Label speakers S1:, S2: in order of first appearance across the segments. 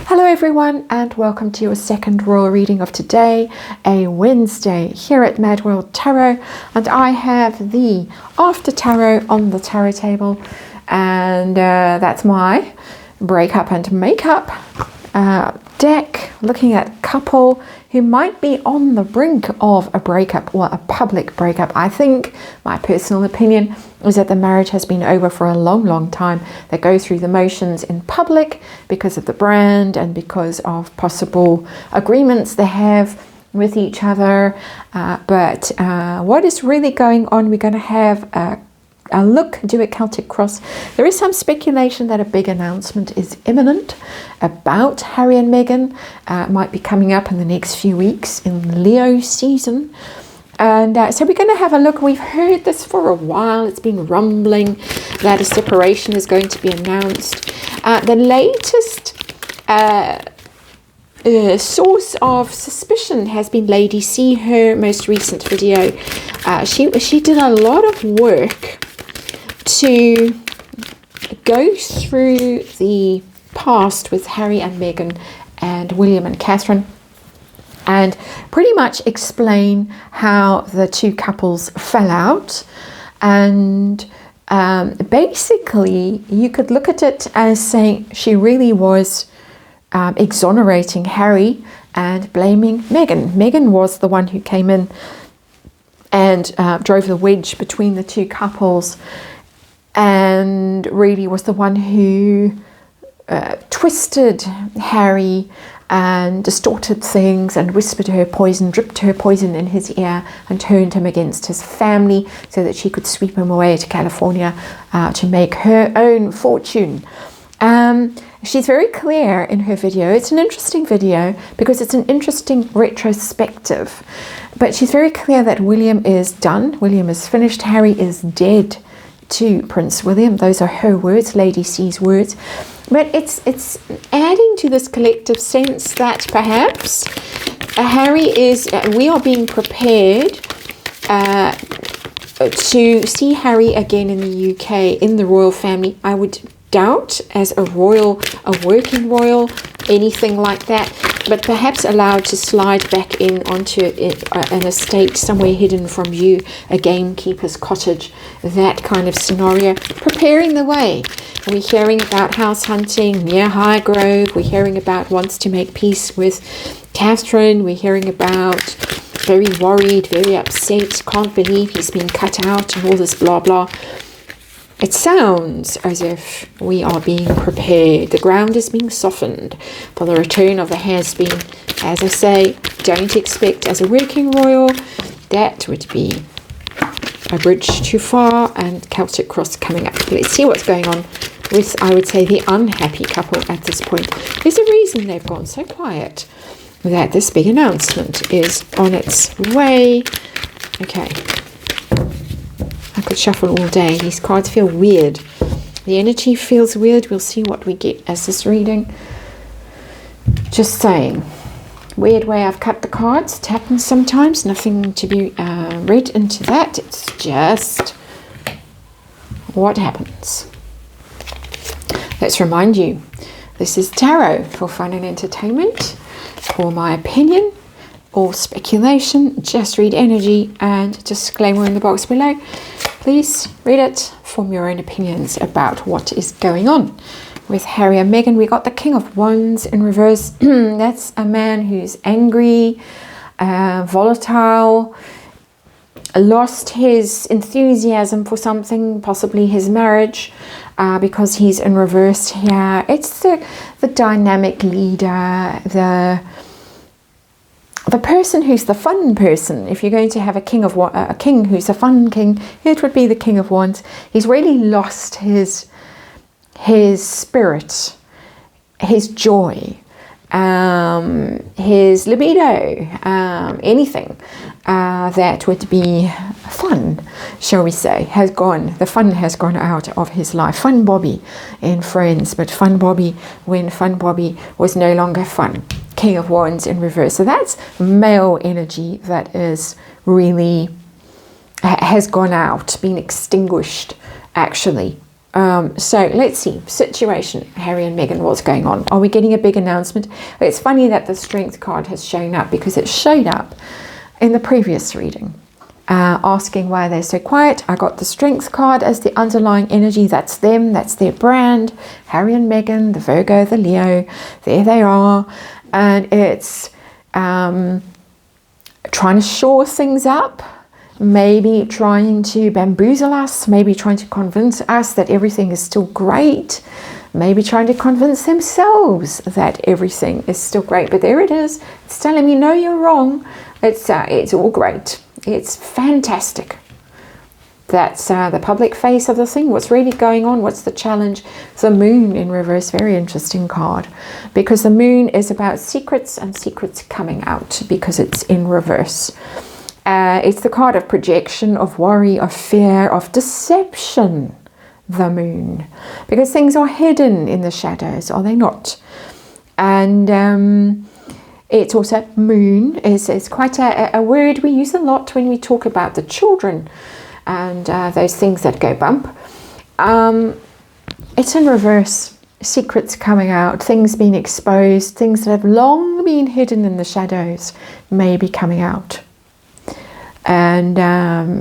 S1: Hello everyone, and welcome to your second royal reading of today, a Wednesday here at MadWorldTarot. And I have the After Tarot on the tarot table, and that's my breakup and makeup deck, looking at a couple who might be on the brink of a breakup or a public breakup. I think my personal opinion is that the marriage has been over for a long time. They go through the motions in public because of the brand and because of possible agreements they have with each other. But what is really going on? We're going to have a look, do a Celtic cross. There is some speculation that a big announcement is imminent about Harry and Meghan. Might be coming up in the next few weeks in Leo season. And so we're going to have a look. We've heard this for a while. It's been rumbling that a separation is going to be announced. The latest source of suspicion has been Lady C. Her most recent video. She did a lot of work to go through the past with Harry and Meghan and William and Catherine, and pretty much explain how the two couples fell out. And basically you could look at it as saying she really was exonerating Harry and blaming Meghan. Meghan was the one who came in and drove the wedge between the two couples, and really was the one who twisted Harry and distorted things and whispered her poison, dripped her poison in his ear, and turned him against his family so that she could sweep him away to California to make her own fortune. She's very clear in her video. It's an interesting video because it's an interesting retrospective, but she's very clear that William is done. William is finished. Harry is dead to Prince William. Those are her words, Lady C's words. But it's adding to this collective sense that perhaps Harry is, we are being prepared to see Harry again in the UK, in the royal family. I would doubt as a working royal, anything like that, but perhaps allowed to slide back in onto an estate somewhere hidden from view, a gamekeeper's cottage, that kind of scenario, preparing the way. We're hearing about house hunting near Highgrove. We're hearing about wants to make peace with Catherine. We're hearing about very worried, very upset, can't believe he's been cut out and all this blah blah. It sounds as if we are being prepared. The ground is being softened for the return of the has-been. As I say, don't expect as a working royal. That would be a bridge too far, and Celtic cross coming up. Let's see what's going on with, I would say, the unhappy couple at this point. There's a reason they've gone so quiet, that this big announcement is on its way. Okay. I could shuffle all day. These cards feel weird. The energy feels weird. We'll see what we get as this reading. Just saying. Weird way I've cut the cards. It happens sometimes. Nothing to be read into that. It's just what happens. Let's remind you, this is tarot for fun and entertainment. For my opinion or speculation, just read energy, and disclaimer in the box below. Please read it, form your own opinions about what is going on with Harry and Meghan. We got the King of Wands in reverse. That's a man who's angry, volatile, lost his enthusiasm for something, possibly his marriage, because he's in reverse here. It's the dynamic leader, the person who's the fun person. If you're going to have a king who's a fun king, it would be the King of Wands. He's really lost his spirit, his joy, his libido, anything that would be fun, shall we say, has gone. The fun has gone out of his life. Fun Bobby in Friends, but Fun Bobby when Fun Bobby was no longer fun. King of Wands in reverse. So that's male energy that is really has gone out, been extinguished, actually. So let's see, situation, Harry and Meghan, what's going on? Are we getting a big announcement? It's funny that the Strength card has shown up, because it showed up in the previous reading, asking why they're so quiet. I got the Strength card as the underlying energy. That's them, that's their brand, Harry and Meghan, the Virgo, the Leo, there they are. And it's trying to shore things up, maybe trying to bamboozle us, maybe trying to convince us that everything is still great, maybe trying to convince themselves that everything is still great. But there it is, it's telling me, no, you're wrong, it's all great, it's fantastic. That's the public face of the thing. What's really going on? What's the challenge? The Moon in reverse, very interesting card, because the Moon is about secrets, and secrets coming out, because it's in reverse. It's the card of projection, of worry, of fear, of deception, the Moon. Because things are hidden in the shadows, are they not? And it's also Moon is quite a word we use a lot when we talk about the children and those things that go bump. It's in reverse. Secrets coming out, things being exposed, things that have long been hidden in the shadows may be coming out. And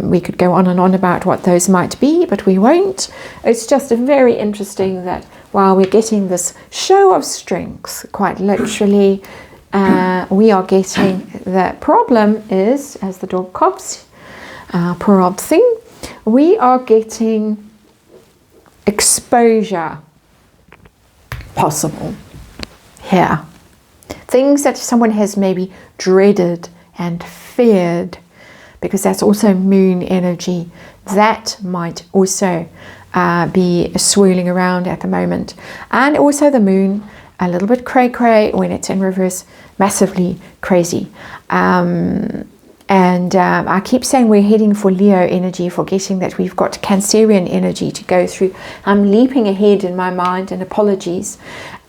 S1: we could go on and on about what those might be, but we won't. It's just very interesting that while we're getting this show of strength, quite literally, we are getting the problem is, as the dog coughs, poor old thing, we are getting exposure possible here. Things that someone has maybe dreaded and feared, because that's also Moon energy, that might also be swirling around at the moment. And also the Moon, a little bit cray-cray when it's in reverse, massively crazy. I keep saying we're heading for Leo energy, forgetting that we've got Cancerian energy to go through. I'm leaping ahead in my mind, and apologies.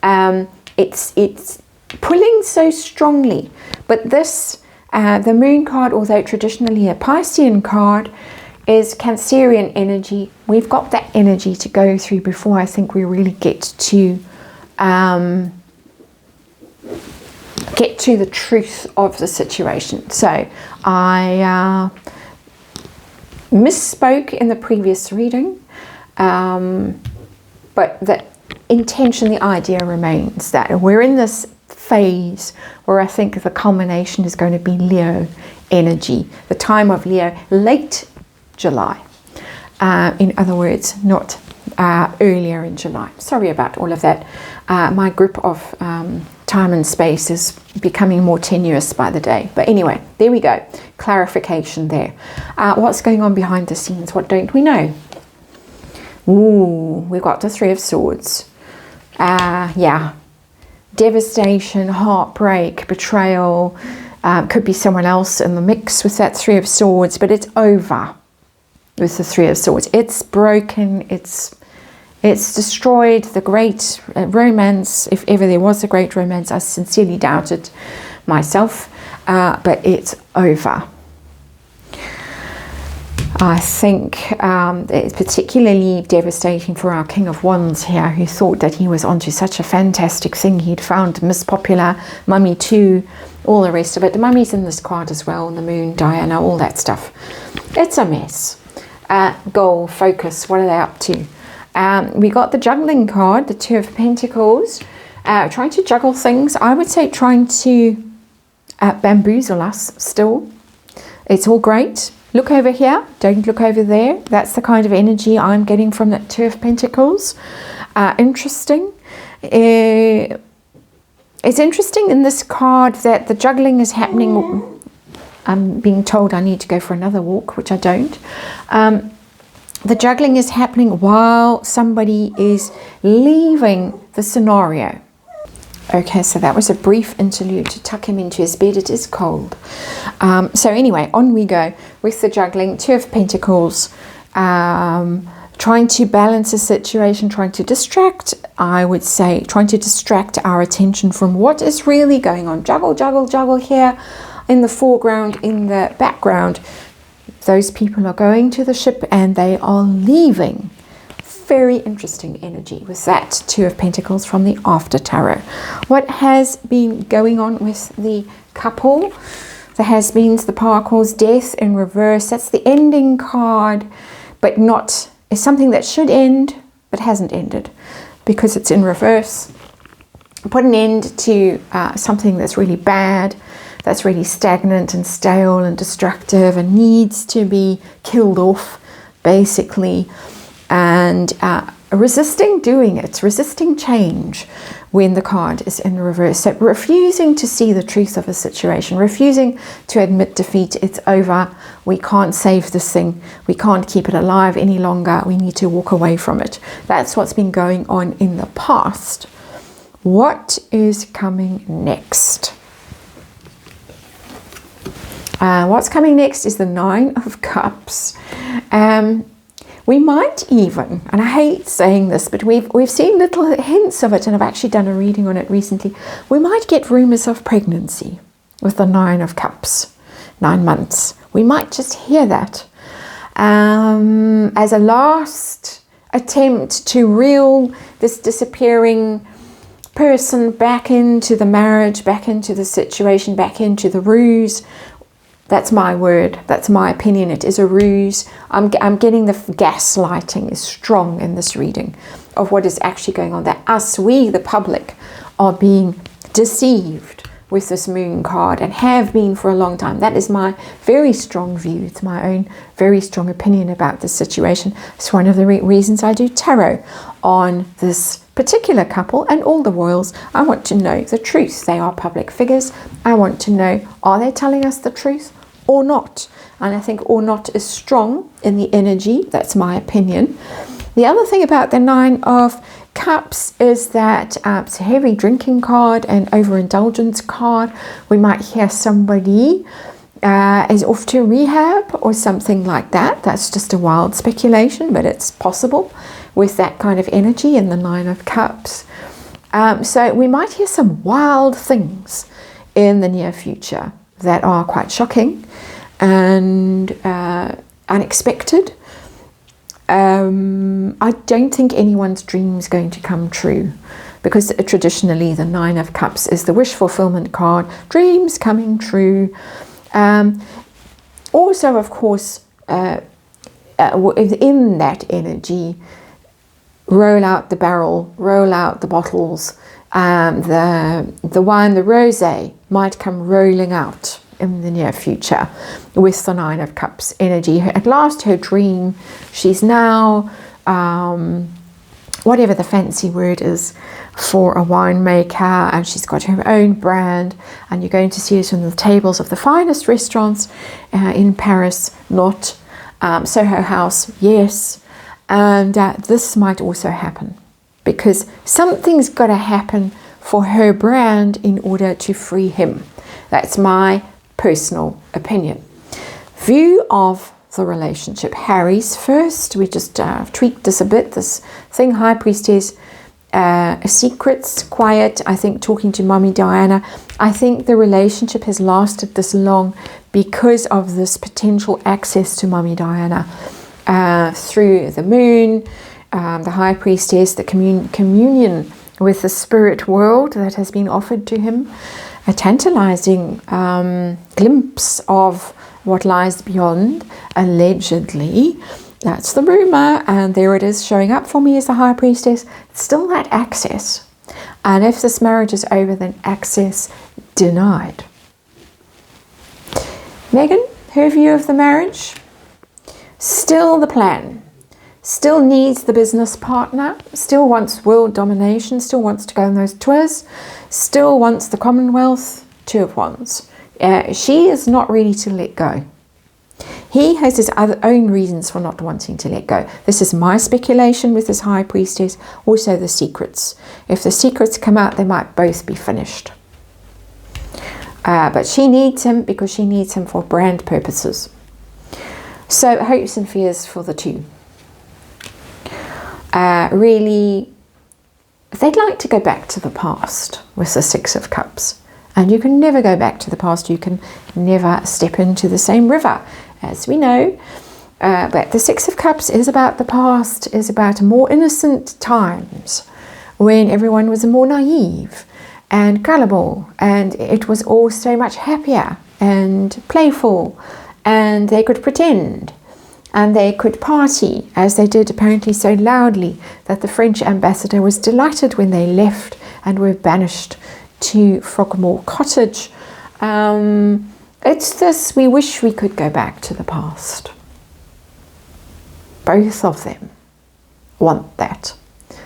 S1: It's pulling so strongly, but this the Moon card, although traditionally a Piscean card, is Cancerian energy. We've got that energy to go through before I think we really get to the truth of the situation. So I misspoke in the previous reading, but the intention, the idea remains that we're in this phase where I think the culmination is going to be Leo energy, the time of Leo, late July. In other words, not earlier in July. Sorry about all of that. My grip of time and space is becoming more tenuous by the day. But anyway, there we go. Clarification there. What's going on behind the scenes? What don't we know? Ooh, we've got the Three of Swords. Yeah. Devastation, heartbreak, betrayal. Could be someone else in the mix with that Three of Swords, but it's over with the Three of Swords. It's broken. It's destroyed the great romance, if ever there was a great romance. I sincerely doubt it myself, but it's over. I think it's particularly devastating for our King of Wands here, who thought that he was onto such a fantastic thing. He'd found Miss Popular, Mummy 2, all the rest of it. The Mummy's in this card as well, and the Moon, Diana, all that stuff. It's a mess. Goal, focus, what are they up to? We got the Juggling card, the Two of Pentacles, trying to juggle things. I would say trying to bamboozle us still. It's all great. Look over here, don't look over there. That's the kind of energy I'm getting from that Two of Pentacles. Interesting. It's interesting in this card that the juggling is happening. I'm being told I need to go for another walk, which I don't. The juggling is happening while somebody is leaving the scenario. Okay, so that was a brief interlude to tuck him into his bed. It is cold. So anyway, on we go with the juggling. Two of Pentacles, trying to balance a situation, trying to distract, I would say, trying to distract our attention from what is really going on. Juggle, juggle, juggle here in the foreground, in the background. Those people are going to the ship and they are leaving very interesting energy with that Two of Pentacles from the After Tarot. What has been going on with the couple? The has-beens, the Pentacles, Death in reverse. That's the ending card, but not, it's something that should end, but hasn't ended because it's in reverse. Put an end to something that's really bad, that's really stagnant and stale and destructive and needs to be killed off, basically. And resisting doing it, resisting change when the card is in reverse. So refusing to see the truth of a situation, refusing to admit defeat. It's over. We can't save this thing. We can't keep it alive any longer. We need to walk away from it. That's what's been going on in the past. What is coming next? What's coming next is the Nine of Cups. We might even, and I hate saying this, but we've seen little hints of it, and I've actually done a reading on it recently. We might get rumors of pregnancy with the Nine of Cups, 9 months. We might just hear that as a last attempt to reel this disappearing person back into the marriage, back into the situation, back into the ruse. That's my word. That's my opinion. It is a ruse. I'm getting the gaslighting is strong in this reading of what is actually going on. That we, the public, are being deceived with this Moon card and have been for a long time. That is my very strong view. It's my own very strong opinion about this situation. It's one of the reasons I do tarot on this particular couple and all the royals. I want to know the truth. They are public figures. I want to know, are they telling us the truth or not? And I think or not is strong in the energy. That's my opinion. The other thing about the Nine of Cups is that it's a heavy drinking card and overindulgence card. We might hear somebody is off to rehab or something like that. That's just a wild speculation, but it's possible with that kind of energy in the Nine of Cups. So we might hear some wild things in the near future that are quite shocking and unexpected. I don't think anyone's dream is going to come true, because traditionally the Nine of Cups is the wish fulfillment card, dreams coming true. Also, of course, in that energy, roll out the barrel, roll out the bottles. The wine, the rosé, might come rolling out in the near future with the Nine of Cups energy. At last, her dream, she's now, whatever the fancy word is for a winemaker, and she's got her own brand, and you're going to see it on the tables of the finest restaurants in Paris, not Soho House, yes. And this might also happen, because something's got to happen for her brand in order to free him. That's my personal opinion. View of the relationship. Harry's first. We just tweaked this a bit. This thing, High Priestess, secrets, quiet. I think talking to Mommy Diana. I think the relationship has lasted this long because of this potential access to Mommy Diana through the moon, the High Priestess, the communion with the spirit world that has been offered to him. A tantalizing glimpse of what lies beyond, allegedly. That's the rumor, and there it is showing up for me as the High Priestess. It's still that access. And if this marriage is over, then access denied. Megan, her view of the marriage? Still the plan. Still needs the business partner. Still wants world domination. Still wants to go on those tours. Still wants the Commonwealth. Two of Wands. She is not ready to let go. He has his own reasons for not wanting to let go. This is my speculation with this High Priestess. Also the secrets. If the secrets come out, they might both be finished. But she needs him because she needs him for brand purposes. So hopes and fears for the two. Really, they'd like to go back to the past with the Six of Cups. And you can never go back to the past. You can never step into the same river, as we know. But the Six of Cups is about the past, is about more innocent times when everyone was more naive and gullible, and it was all so much happier and playful, and they could pretend and they could party, as they did apparently so loudly that the French ambassador was delighted when they left and were banished to Frogmore Cottage. It's this, we wish we could go back to the past. Both of them want that.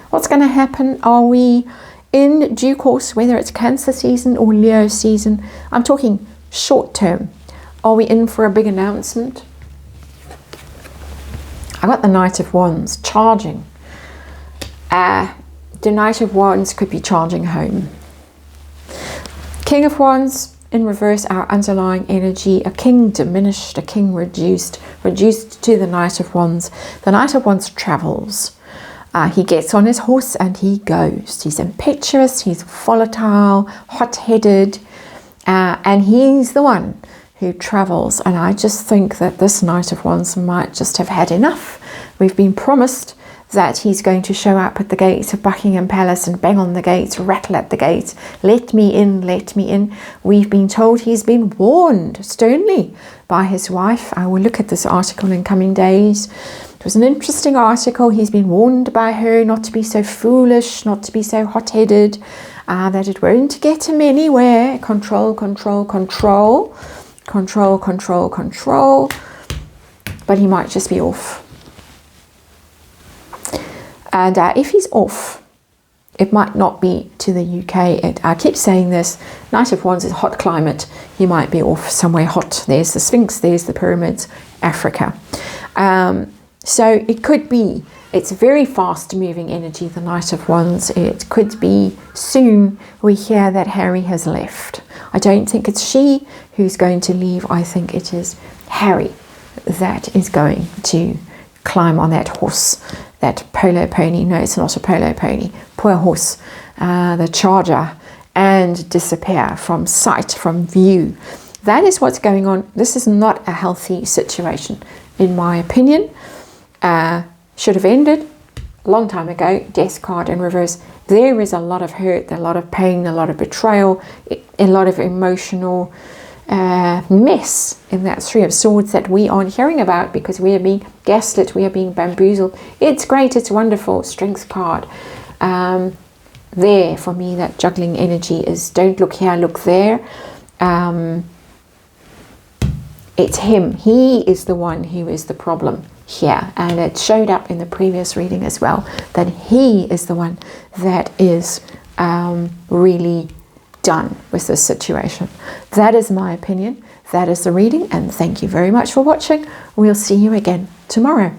S1: What's going to happen? Are we in due course, whether it's Cancer season or Leo season? I'm talking short term. Are we in for a big announcement? I got the Knight of Wands charging. The Knight of Wands could be charging home. King of Wands in reverse, our underlying energy, a king diminished, a king reduced to the Knight of Wands. The Knight of Wands travels. He gets on his horse and he goes. He's impetuous, he's volatile, hot-headed, and he's the one who travels. And I just think that this Knight of Wands might just have had enough. We've been promised that he's going to show up at the gates of Buckingham Palace and bang on the gates, rattle at the gates, let me in, let me in. We've been told he's been warned sternly by his wife. I will look at this article in coming days. It was an interesting article. He's been warned by her not to be so foolish, not to be so hot-headed, that it won't get him anywhere. Control, control, control. Control, control, control. But he might just be off. And if he's off, it might not be to the UK. I keep saying this, Knight of Wands is hot climate. He might be off somewhere hot. There's the Sphinx, there's the pyramids, Africa. So it could be, it's very fast moving energy, the Knight of Wands. It could be soon we hear that Harry has left. I don't think it's she who's going to leave. I think it is Harry that is going to climb on that horse, that polo pony. No, it's not a polo pony. Poor horse, the charger, and disappear from sight, from view. That is what's going on. This is not a healthy situation, in my opinion. Should have ended a long time ago. Death card in reverse. There is a lot of hurt, a lot of pain, a lot of betrayal, a lot of emotional mess in that Three of Swords that we aren't hearing about because we are being gaslit, we are being bamboozled. It's great, it's wonderful. Strength card. There for me, that juggling energy is don't look here, look there. It's him. He is the one who is the problem here, and it showed up in the previous reading as well, that he is the one that is really done with this situation. That is my opinion. That is the reading, and thank you very much for watching. We'll see you again tomorrow.